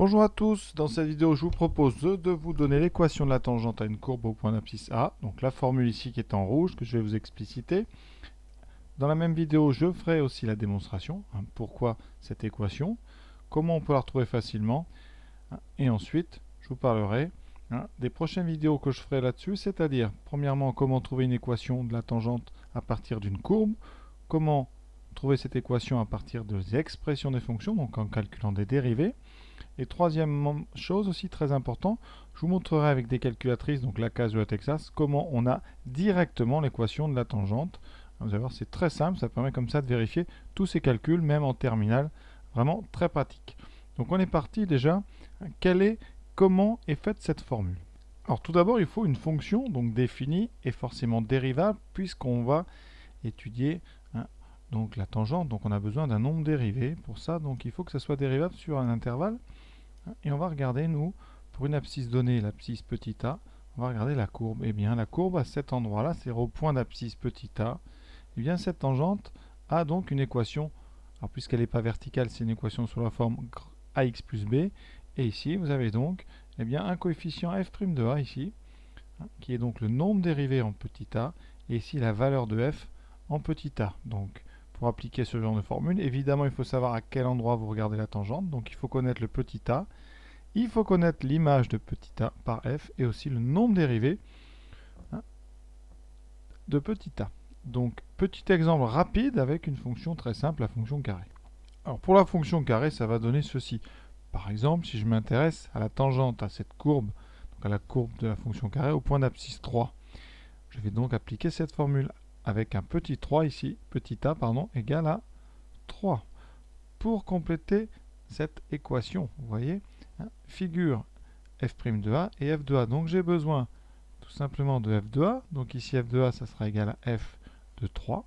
Bonjour à tous, dans cette vidéo je vous propose de vous donner l'équation de la tangente à une courbe au point d'abscisse A, donc la formule ici qui est en rouge que je vais vous expliciter. Dans la même vidéo je ferai aussi la démonstration, pourquoi cette équation, comment on peut la retrouver facilement, et ensuite je vous parlerai des prochaines vidéos que je ferai là-dessus, c'est-à-dire premièrement comment trouver une équation de la tangente à partir d'une courbe, comment trouver cette équation à partir des expressions des fonctions, donc en calculant des dérivées. Et troisième chose aussi très important, je vous montrerai avec des calculatrices, donc la case de la Texas, comment on a directement l'équation de la tangente. Vous allez voir, c'est très simple, ça permet comme ça de vérifier tous ces calculs, même en terminale, vraiment très pratique. Donc on est parti déjà, comment est faite cette formule. Alors tout d'abord, il faut une fonction donc définie et forcément dérivable, puisqu'on va étudier donc la tangente, donc on a besoin d'un nombre dérivé pour ça, donc il faut que ça soit dérivable sur un intervalle. Et on va regarder, nous, pour une abscisse donnée, l'abscisse petit a, on va regarder la courbe. Eh bien, la courbe à cet endroit-là, c'est au point d'abscisse petit a. Eh bien, cette tangente a donc une équation. Alors, puisqu'elle n'est pas verticale, c'est une équation sur la forme ax plus b. Et ici, vous avez donc bien, un coefficient f' de a, ici, qui est donc le nombre dérivé en petit a. Et ici, la valeur de f en petit a. Donc, pour appliquer ce genre de formule, évidemment, il faut savoir à quel endroit vous regardez la tangente. Donc, il faut connaître le petit a. Il faut connaître l'image de petit a par f et aussi le nombre dérivé de petit a. Donc, petit exemple rapide avec une fonction très simple, la fonction carré. Alors, pour la fonction carré, ça va donner ceci. Par exemple, si je m'intéresse à la tangente à cette courbe, donc à la courbe de la fonction carré au point d'abscisse 3, je vais donc appliquer cette formule avec un petit 3 ici, petit a, pardon, égale à 3. Pour compléter cette équation, vous voyez, figure f' de a et f de a. Donc j'ai besoin tout simplement de f de a. Donc ici f de a, ça sera égal à f de 3.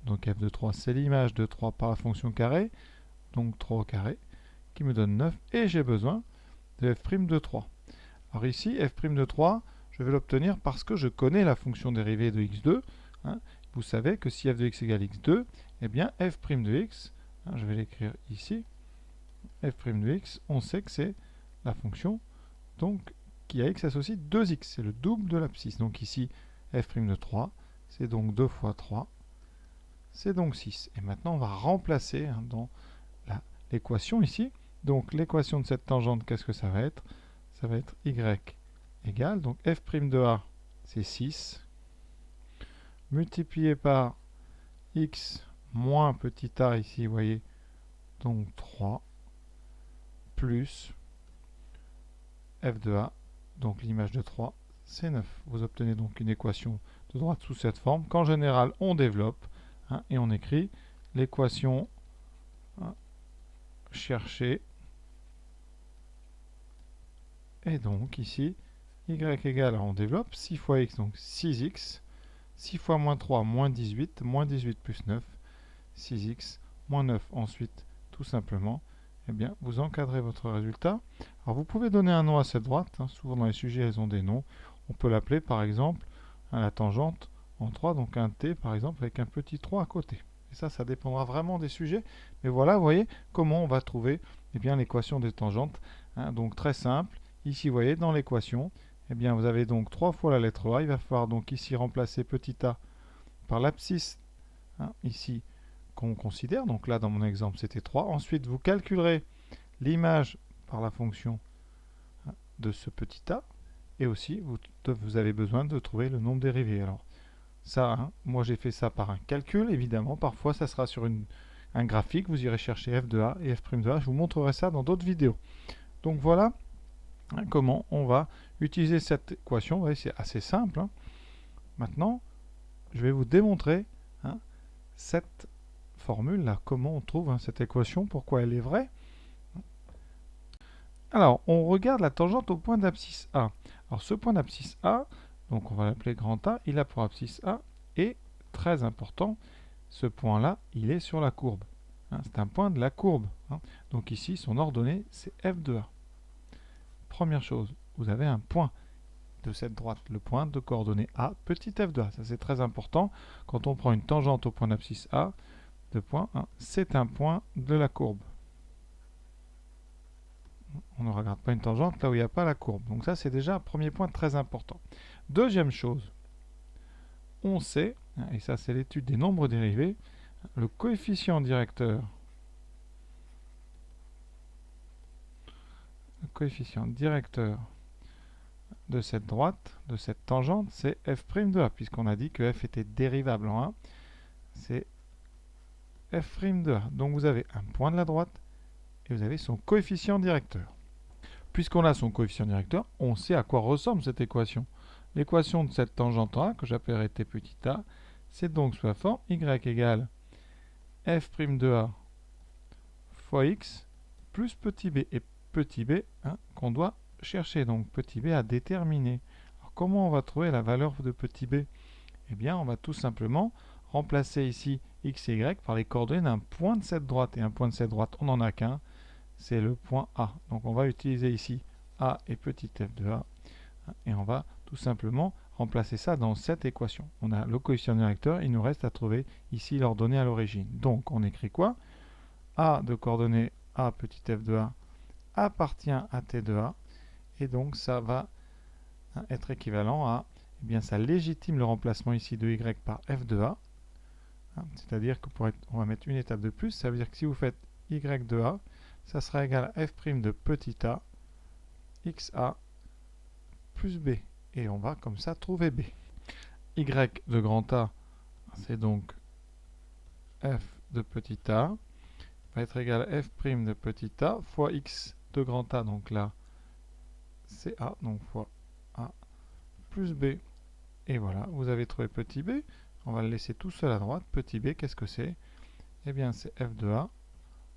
Donc f de 3, c'est l'image de 3 par la fonction carré. Donc 3 au carré, qui me donne 9. Et j'ai besoin de f' de 3. Alors ici, f' de 3, je vais l'obtenir parce que je connais la fonction dérivée de x2. Vous savez que si f de x égale x2, eh bien f' de x, je vais l'écrire ici, f' de x, on sait que c'est la fonction donc qui a x associe 2x, c'est le double de l'abscisse. Donc ici, f' de 3, c'est donc 2 fois 3, c'est donc 6. Et maintenant, on va remplacer dans l'équation ici. Donc l'équation de cette tangente, qu'est-ce que ça va être? Ça va être y égale, donc f' de a, c'est 6, multiplié par x moins petit a ici, vous voyez, donc 3, plus f de a, donc l'image de 3, c'est 9. Vous obtenez donc une équation de droite sous cette forme qu'en général on développe et on écrit l'équation cherchée. Et donc ici, y égale, on développe 6 fois x, donc 6x, 6 fois moins 3, moins 18 plus 9, 6x, moins 9. Ensuite, tout simplement, eh bien, vous encadrez votre résultat. Alors, vous pouvez donner un nom à cette droite. Souvent, dans les sujets, elles ont des noms. On peut l'appeler, par exemple, la tangente en 3, donc un t, par exemple, avec un petit 3 à côté. Et ça dépendra vraiment des sujets. Mais voilà, vous voyez comment on va trouver l'équation des tangentes. Donc, très simple. Ici, vous voyez, dans l'équation, eh bien, vous avez donc 3 fois la lettre a. Il va falloir donc ici remplacer petit a par l'abscisse, ici, qu'on considère. Donc là, dans mon exemple, c'était 3. Ensuite, vous calculerez l'image par la fonction de ce petit a. Et aussi, vous avez besoin de trouver le nombre dérivé. Alors, ça, moi j'ai fait ça par un calcul, évidemment. Parfois, ça sera sur un graphique. Vous irez chercher f de a et f' de a. Je vous montrerai ça dans d'autres vidéos. Donc voilà comment on va utiliser cette équation. Vous voyez, c'est assez simple. Maintenant, je vais vous démontrer cette formule là, comment on trouve cette équation, pourquoi elle est vraie. Alors, on regarde la tangente au point d'abscisse A. Alors, ce point d'abscisse A, donc on va l'appeler grand A, il a pour abscisse A, et très important, ce point-là, il est sur la courbe. C'est un point de la courbe. Donc ici, son ordonnée, c'est f de A. Première chose, vous avez un point de cette droite, le point de coordonnées A, petit f de A. Ça, c'est très important. Quand on prend une tangente au point d'abscisse A, de point, c'est un point de la courbe. on ne regarde pas une tangente là où il n'y a pas la courbe. Donc ça, c'est déjà un premier point très important. Deuxième chose, on sait, et ça c'est l'étude des nombres dérivés, le coefficient directeur de cette droite, de cette tangente, c'est f' de a, puisqu'on a dit que f était dérivable en 1, c'est f' de a. Donc vous avez un point de la droite et vous avez son coefficient directeur. Puisqu'on a son coefficient directeur, on sait à quoi ressemble cette équation. L'équation de cette tangente A, que j'appellerai t petit a, c'est donc sous la forme y égale f' de a fois x plus petit b. Et petit b, qu'on doit chercher, donc petit b à déterminer. Alors comment on va trouver la valeur de petit b? Eh bien, on va tout simplement remplacer ici x et y par les coordonnées d'un point de cette droite. Et un point de cette droite, on n'en a qu'un, c'est le point A. Donc on va utiliser ici A et petit f de A. Et on va tout simplement remplacer ça dans cette équation. On a le coefficient directeur, il nous reste à trouver ici l'ordonnée à l'origine. Donc on écrit quoi? A de coordonnées A petit f de A appartient à t de A. Et donc ça va être équivalent à, eh bien ça légitime le remplacement ici de y par f de A. C'est-à-dire que on va mettre une étape de plus. Ça veut dire que si vous faites y de A, ça sera égal à f' de petit a xa plus b. Et on va comme ça trouver b. Y de grand A, c'est donc f de petit a, va être égal à f' de petit a fois x de grand A, donc là c'est a, donc fois a plus b. Et voilà, vous avez trouvé petit b. On va le laisser tout seul à droite. Petit b, qu'est-ce que c'est? Eh bien c'est f de a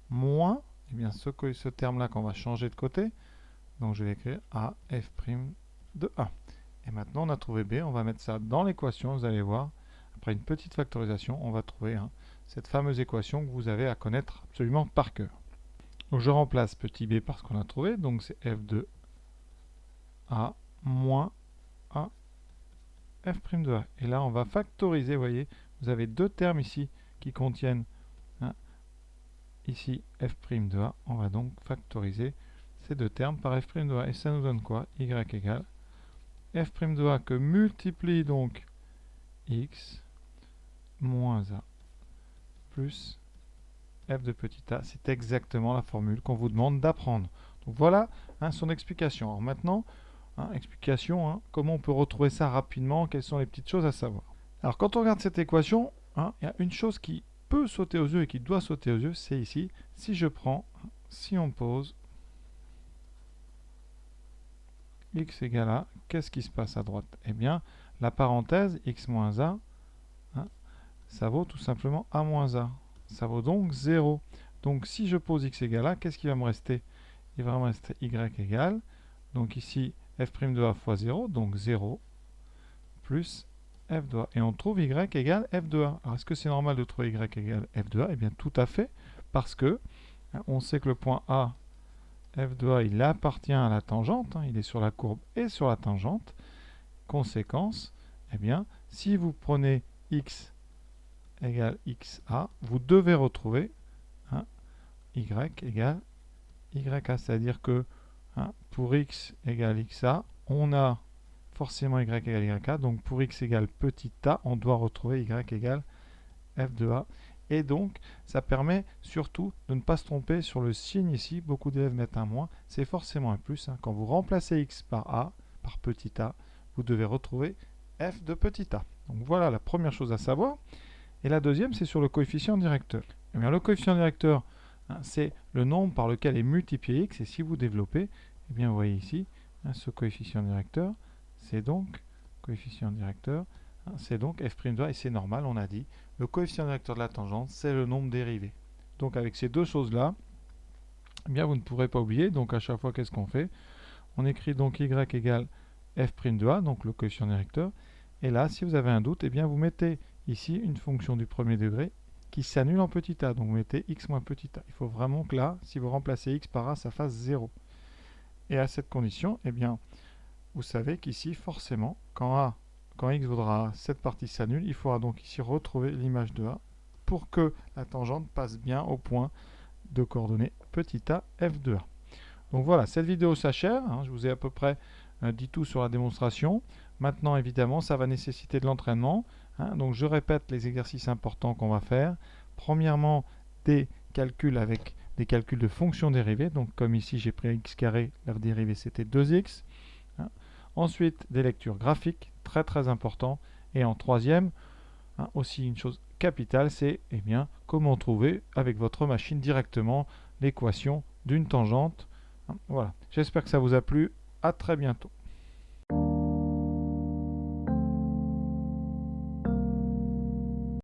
moins, eh bien ce terme-là qu'on va changer de côté. Donc je vais écrire a f' de a. Et maintenant on a trouvé b, on va mettre ça dans l'équation, vous allez voir. Après une petite factorisation, on va trouver cette fameuse équation que vous avez à connaître absolument par cœur. Donc je remplace petit b par ce qu'on a trouvé, donc c'est f de a moins a f' de a. Et là on va factoriser, vous voyez, vous avez deux termes ici qui contiennent ici f' de a. On va donc factoriser ces deux termes par f' de a. Et ça nous donne quoi? Y égale f' de a que multiplie donc x moins a plus f de petit a. C'est exactement la formule qu'on vous demande d'apprendre. Donc voilà son explication. Alors maintenant, explication, comment on peut retrouver ça rapidement, quelles sont les petites choses à savoir. Alors quand on regarde cette équation, il y a une chose qui peut sauter aux yeux et qui doit sauter aux yeux, c'est ici. Si je prends, si on pose x égale a, qu'est-ce qui se passe à droite? Eh bien, la parenthèse x moins a, ça vaut tout simplement a moins a. Ça vaut donc 0. Donc si je pose x égale a, qu'est-ce qui va me rester? Il va me rester y égale, donc ici f' de a fois 0, donc 0, plus f de a. Et on trouve y égale f de a. Alors est-ce que c'est normal de trouver y égale f de a? Eh bien tout à fait, parce que on sait que le point A, f de a, il appartient à la tangente, il est sur la courbe et sur la tangente. Conséquence, eh bien, si vous prenez x égale xa, vous devez retrouver y égale ya. C'est-à-dire que pour x égale xa, on a forcément y égale ya. Donc pour x égale petit a, on doit retrouver y égale f de a. Et donc, ça permet surtout de ne pas se tromper sur le signe ici. Beaucoup d'élèves mettent un moins. C'est forcément un plus. Quand vous remplacez x par a, par petit a, vous devez retrouver f de petit a. Donc voilà la première chose à savoir. Et la deuxième, c'est sur le coefficient directeur. Eh bien, le coefficient directeur, c'est le nombre par lequel est multiplié x. Et si vous développez, eh bien, vous voyez ici, ce coefficient directeur, c'est donc coefficient directeur, c'est donc f' de a, et c'est normal, on a dit. Le coefficient directeur de la tangente, c'est le nombre dérivé. Donc avec ces deux choses-là, eh bien, vous ne pourrez pas oublier. Donc à chaque fois, qu'est-ce qu'on fait? On écrit donc y égale f' de a, donc le coefficient directeur. Et là, si vous avez un doute, eh bien, vous mettez ici une fonction du premier degré qui s'annule en petit a. Donc vous mettez x moins petit a. Il faut vraiment que là, si vous remplacez x par a, ça fasse 0. Et à cette condition, eh bien, vous savez qu'ici, forcément, quand x vaudra a, cette partie s'annule. Il faudra donc ici retrouver l'image de a pour que la tangente passe bien au point de coordonnées petit a f de a. Donc voilà, cette vidéo s'achève. Je vous ai à peu près dit tout sur la démonstration. Maintenant, évidemment, ça va nécessiter de l'entraînement. Donc je répète les exercices importants qu'on va faire. Premièrement, des calculs avec des calculs de fonctions dérivées. Donc comme ici, j'ai pris x carré, la dérivée c'était 2x. Ensuite, des lectures graphiques, très très important. Et en troisième, aussi une chose capitale, c'est comment trouver avec votre machine directement l'équation d'une tangente. Voilà, j'espère que ça vous a plu. À très bientôt.